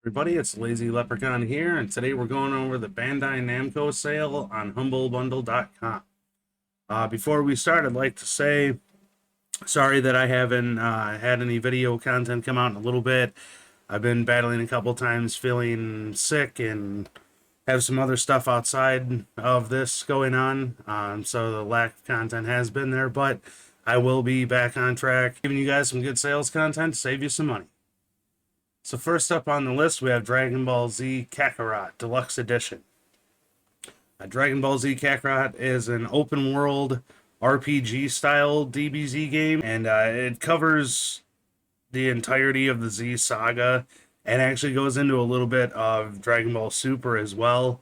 Everybody, it's Lazy Leprechaun here, and today we're going over the Bandai Namco sale on humblebundle.com. Before we start, I'd like to say sorry that I haven't had any video content come out in a little bit. I've been battling a couple times, feeling sick, and have some other stuff outside of this going on. So the lack of content has been there, but I will be back on track, giving you guys some good sales content to save you some money. So first up on the list, we have Dragon Ball Z Kakarot Deluxe Edition. Dragon Ball Z Kakarot is an open world RPG style DBZ game, and it covers the entirety of the Z saga and actually goes into a little bit of Dragon Ball Super as well.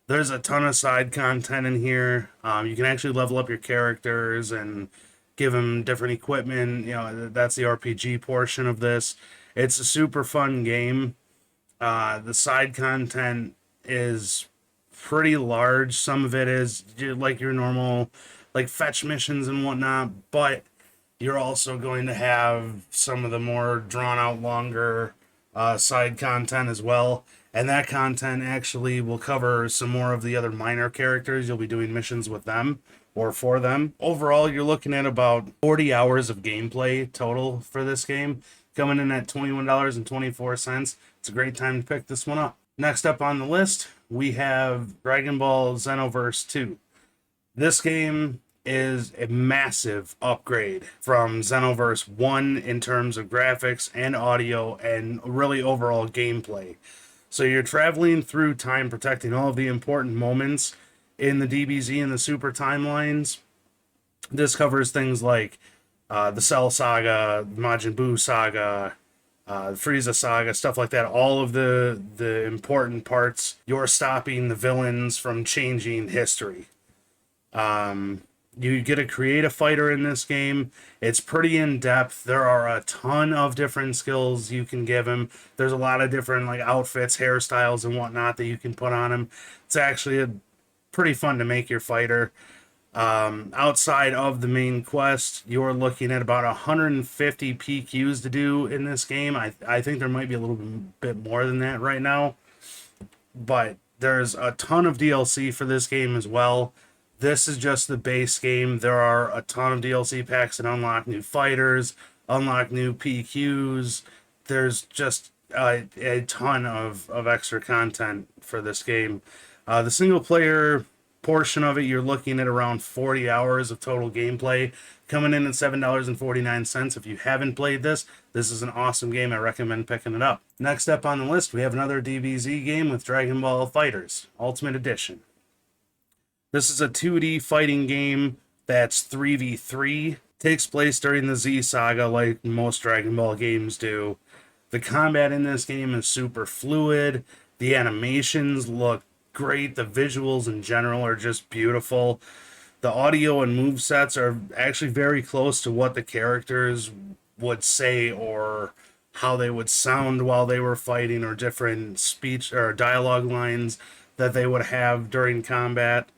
There's a ton of side content in here. You can actually level up your characters and give them different equipment. You know, that's the RPG portion of this. It's a super fun game. The side content is pretty large. Some of it is like your normal, like fetch missions and whatnot, but you're also going to have some of the more drawn out, longer side content as well. And that content actually will cover some more of the other minor characters. You'll be doing missions with them or for them. Overall, you're looking at about 40 hours of gameplay total for this game, coming in at $21.24. It's a great time to pick this one up. Next up on the list, we have Dragon Ball Xenoverse 2. This game is a massive upgrade from Xenoverse 1 in terms of graphics and audio and really overall gameplay. So you're traveling through time, protecting all of the important moments in the DBZ and the Super timelines. This covers things like the Cell Saga, Majin Buu Saga, Frieza Saga, stuff like that. All of the important parts. You're stopping the villains from changing history. You get to create a fighter in this game. It's pretty in-depth. There are a ton of different skills you can give him. There's a lot of different like outfits, hairstyles, and whatnot that you can put on him. It's actually pretty fun to make your fighter. Outside of the main quest, you're looking at about 150 PQs to do in this game. I think there might be a little bit more than that right now, but there's a ton of DLC for this game as well. This is just the base game. There are a ton of DLC packs that unlock new fighters, unlock new PQs. There's just a ton of extra content for this game. The single player portion of it, you're looking at around 40 hours of total gameplay, coming in at $7.49. If you haven't played this, this is an awesome game. I recommend picking it up. Next up on the list, we have another DBZ game with Dragon Ball FighterZ Ultimate Edition. This is a 2D fighting game that's 3v3. Takes place during the Z Saga like most Dragon Ball games do. The combat in this game is super fluid. The animations look great. The visuals in general are just beautiful. The audio and movesets are actually very close to what the characters would say or how they would sound while they were fighting, or different speech or dialogue lines that they would have during combat.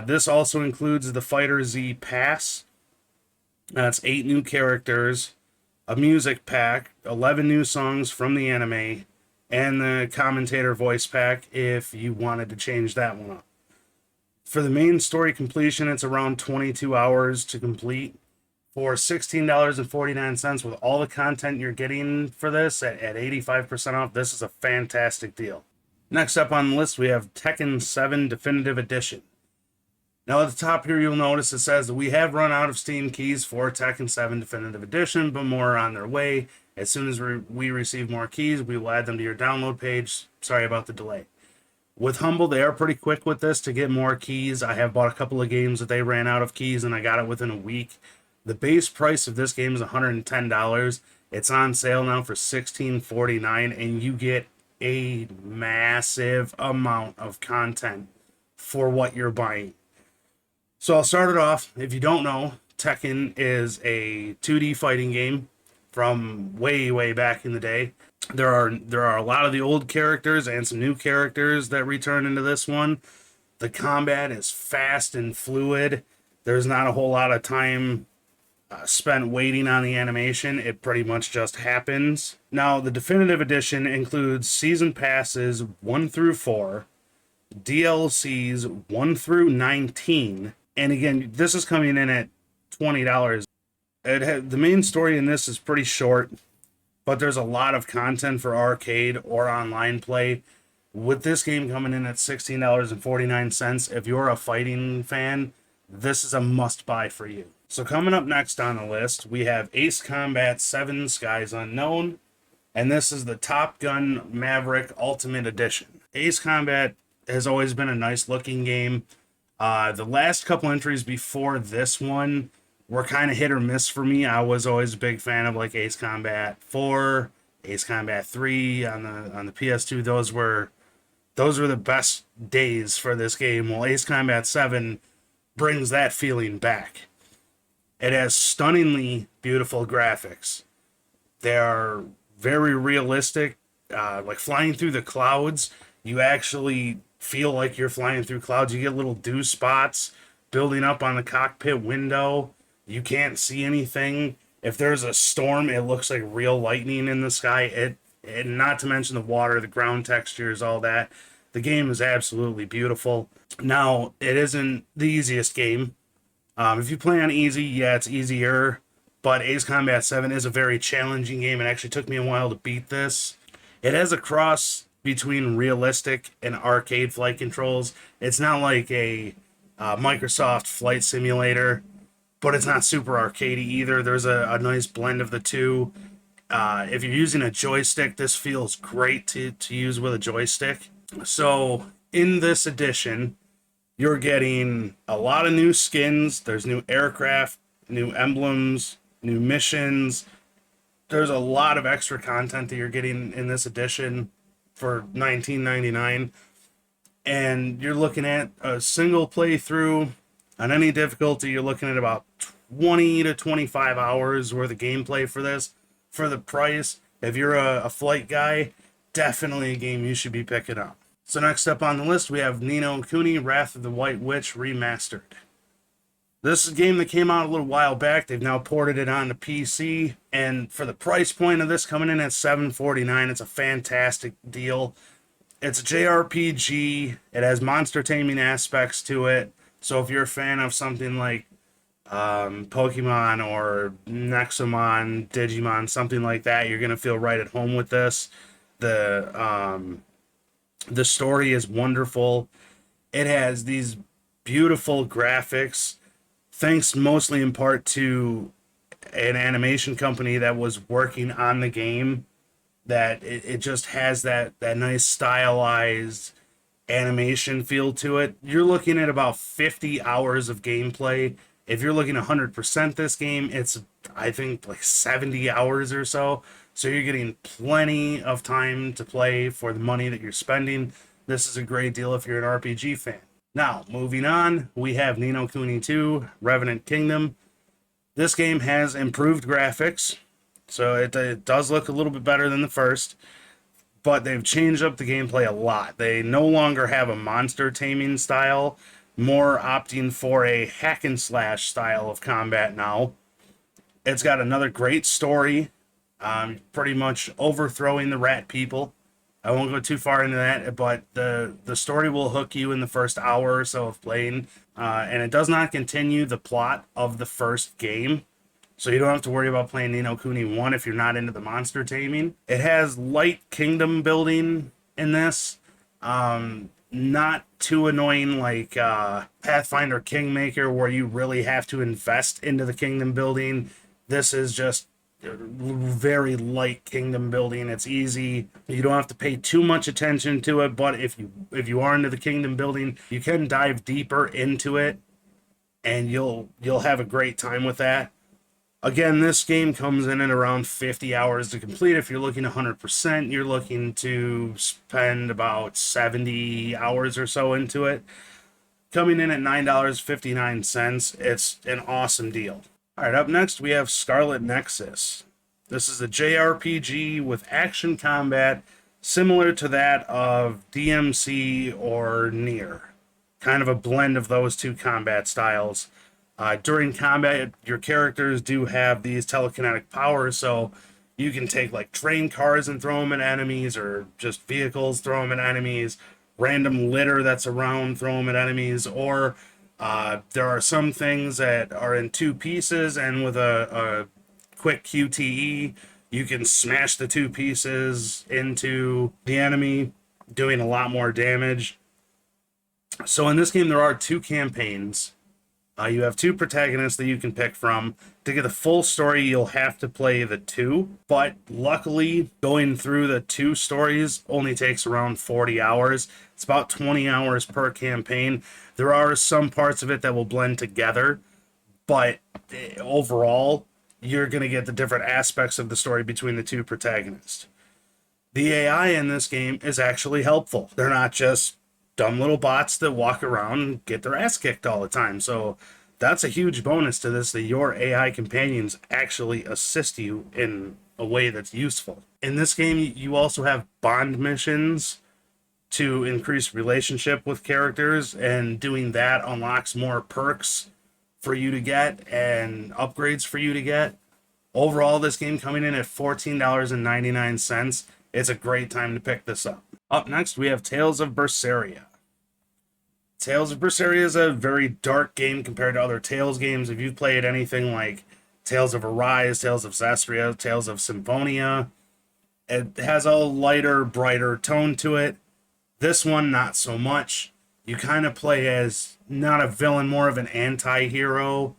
This also includes the Fighter Z Pass. That's 8 new characters, a music pack, 11 new songs from the anime, and the commentator voice pack if you wanted to change that one up. For the main story completion, it's around 22 hours to complete. For $16.49 with all the content you're getting for this at 85% off, this is a fantastic deal. Next up on the list, we have Tekken 7 Definitive Edition. Now at the top here, you'll notice it says that we have run out of Steam keys for Tekken 7 Definitive Edition, but more are on their way. As soon as we receive more keys, we will add them to your download page. Sorry about the delay. With Humble, they are pretty quick with this to get more keys. I have bought a couple of games that they ran out of keys, and I got it within a week. The base price of this game is $110. It's on sale now for $16.49, and you get a massive amount of content for what you're buying. So I'll start it off. If you don't know, Tekken is a 2D fighting game from way back in the day. There are a lot of the old characters and some new characters that return into this one. The combat is fast and fluid. There's not a whole lot of time spent waiting on the animation. It pretty much just happens. Now, the definitive edition includes season passes 1 through 4, DLCs 1 through 19, and again, this is coming in at $20. The main story in this is pretty short, but there's a lot of content for arcade or online play. With this game coming in at $16.49, if you're a fighting fan, this is a must buy for you. So, coming up next on the list, we have Ace Combat 7 Skies Unknown, and this is the Top Gun Maverick Ultimate Edition. Ace Combat has always been a nice looking game. The last couple entries before this one were kind of hit or miss for me. I was always a big fan of like Ace Combat 4, Ace Combat 3 on the PS2. Those were the best days for this game. Well, Ace Combat 7 brings that feeling back. It has stunningly beautiful graphics. They are very realistic, like flying through the clouds. You actually feel like you're flying through clouds. You get little dew spots building up on the cockpit window. You can't see anything. If there's a storm, it looks like real lightning in the sky. And not to mention the water, the ground textures, all that. The game is absolutely beautiful. Now, it isn't the easiest game. If you play on easy, yeah, it's easier. But Ace Combat 7 is a very challenging game. It actually took me a while to beat this. It has a cross between realistic and arcade flight controls. It's not like a Microsoft flight simulator, but it's not super arcadey either. There's a nice blend of the two. If you're using a joystick, this feels great to use with a joystick. So in this edition, you're getting a lot of new skins. There's new aircraft, new emblems, new missions. There's a lot of extra content that you're getting in this edition for $19.99. And you're looking at a single playthrough on any difficulty. You're looking at about 20 to 25 hours worth of gameplay for this. For the price, if you're a flight guy, definitely a game you should be picking up. So next up on the list, we have Ni no Kuni Wrath of the White Witch Remastered. This is a game that came out a little while back. They've now ported it onto PC, and for the price point of this coming in at $7.49, it's a fantastic deal. It's a JRPG. It has monster taming aspects to it. So if you're a fan of something like Pokemon or Nexomon, Digimon, something like that, you're gonna feel right at home with this. The story is wonderful. It has these beautiful graphics, thanks mostly in part to an animation company that was working on the game. That it just has that nice stylized animation feel to it. You're looking at about 50 hours of gameplay. If you're looking 100% this game, it's I think like 70 hours or so. So you're getting plenty of time to play for the money that you're spending. This is a great deal if you're an RPG fan. Now, moving on, we have Ni no Kuni 2, Revenant Kingdom. This game has improved graphics, so it does look a little bit better than the first, but they've changed up the gameplay a lot. They no longer have a monster taming style, more opting for a hack and slash style of combat now. It's got another great story, pretty much overthrowing the rat people. I won't go too far into that, but the story will hook you in the first hour or so of playing, and it does not continue the plot of the first game. So you don't have to worry about playing Ni no Kuni 1 if you're not into the monster taming. It has light kingdom building in this. Not too annoying like Pathfinder Kingmaker, where you really have to invest into the kingdom building. This is just very light kingdom building. It's easy. You don't have to pay too much attention to it, but if you are into the kingdom building, you can dive deeper into it, and you'll have a great time with that. Again, this game comes in at around 50 hours to complete. If you're looking 100%, you're looking to spend about 70 hours or so into it. Coming in at $9.59, it's an awesome deal. All right, up next we have Scarlet Nexus. This is a JRPG with action combat similar to that of DMC or Nier. Kind of a blend of those two combat styles. During combat, your characters do have these telekinetic powers, so you can take like train cars and throw them at enemies, or just vehicles, throw them at enemies, random litter that's around, throw them at enemies, or there are some things that are in two pieces, and with a quick QTE, you can smash the two pieces into the enemy, doing a lot more damage. So in this game, there are two campaigns. You have two protagonists that you can pick from. To get the full story, you'll have to play the two. But luckily, going through the two stories only takes around 40 hours. It's about 20 hours per campaign. There are some parts of it that will blend together, but overall, you're going to get the different aspects of the story between the two protagonists. The AI in this game is actually helpful. They're not just dumb little bots that walk around and get their ass kicked all the time. So that's a huge bonus to this, that your AI companions actually assist you in a way that's useful. In this game, you also have bond missions to increase relationship with characters, and doing that unlocks more perks for you to get and upgrades for you to get. Overall, this game coming in at $14.99. It's a great time to pick this up. Up next, we have Tales of Berseria. Tales of Berseria is a very dark game compared to other Tales games. If you've played anything like Tales of Arise, Tales of Zestria, Tales of Symphonia, it has a lighter, brighter tone to it. This one, not so much. You kind of play as not a villain, more of an anti-hero.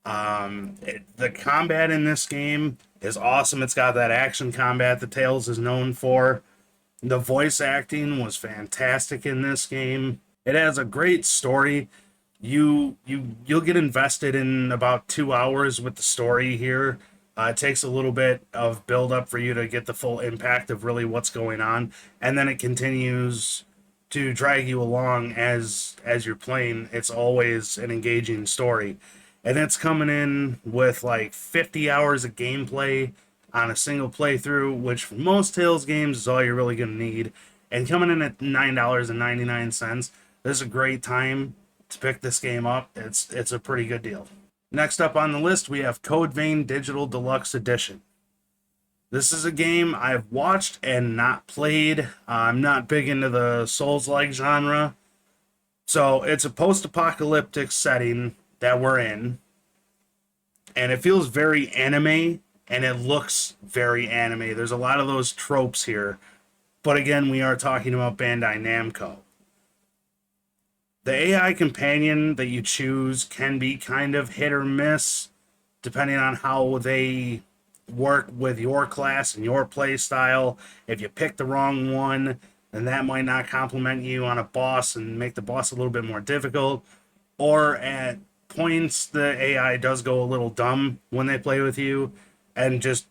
The combat in this game is awesome. It's got that action combat that Tales is known for. The voice acting was fantastic in this game. It has a great story. You'll get invested in about 2 hours with the story here. It takes a little bit of build up for you to get the full impact of really what's going on, and then it continues to drag you along as you're playing. It's always an engaging story, and it's coming in with like 50 hours of gameplay on a single playthrough, which for most Tales games is all you're really going to need. And coming in at $9.99, this is a great time to pick this game up. It's a pretty good deal. Next up on the list, we have Code Vein Digital Deluxe Edition. This is a game I've watched and not played. I'm not big into the Souls-like genre. So it's a post-apocalyptic setting that we're in. And it feels very anime, and it looks very anime. There's a lot of those tropes here. But again, we are talking about Bandai Namco. The AI companion that you choose can be kind of hit or miss, depending on how they work with your class and your play style. If you pick the wrong one, then that might not complement you on a boss and make the boss a little bit more difficult. Or at points, the AI does go a little dumb when they play with you, and just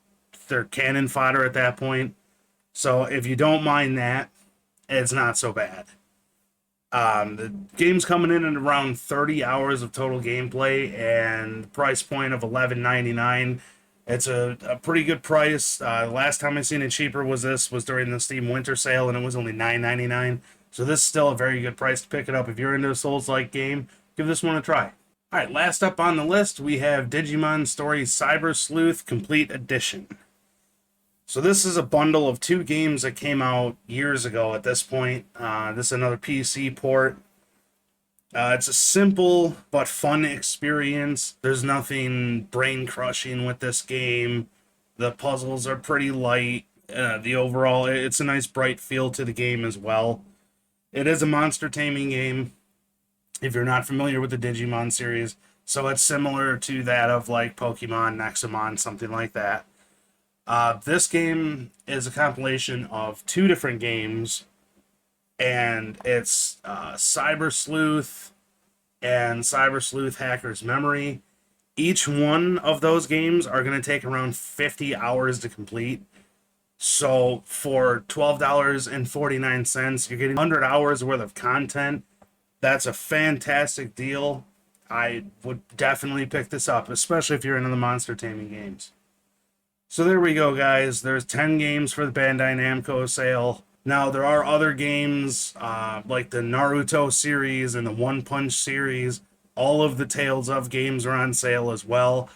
they're cannon fodder at that point. So if you don't mind that, it's not so bad. The game's coming in at around 30 hours of total gameplay, and the price point of $11.99. It's a pretty good price. Last time I seen it cheaper was during the Steam Winter Sale, and it was only $9.99. So this is still a very good price to pick it up. If you're into a Souls-like game, give this one a try. Alright, last up on the list, we have Digimon Story Cyber Sleuth Complete Edition. So this is a bundle of two games that came out years ago at this point. This is another PC port. It's a simple but fun experience. There's nothing brain-crushing with this game. The puzzles are pretty light. The overall, it's a nice bright feel to the game as well. It is a monster taming game, if you're not familiar with the Digimon series. So it's similar to that of like Pokemon, Nexamon, something like that. This game is a compilation of two different games, and it's Cyber Sleuth and Cyber Sleuth Hacker's Memory. Each one of those games are going to take around 50 hours to complete. So for $12.49, you're getting 100 hours worth of content. That's a fantastic deal. I would definitely pick this up, especially if you're into the monster taming games. So there we go, guys. There's 10 games for the Bandai Namco sale. Now, there are other games like the Naruto series and the One Punch series. All of the Tales of games are on sale as well.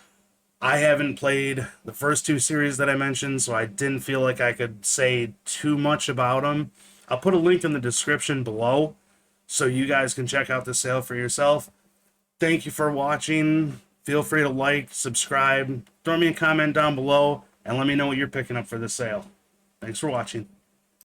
I haven't played the first two series that I mentioned, so I didn't feel like I could say too much about them. I'll put a link in the description below so you guys can check out the sale for yourself. Thank you for watching. Feel free to like, subscribe, throw me a comment down below, and let me know what you're picking up for the sale. Thanks for watching.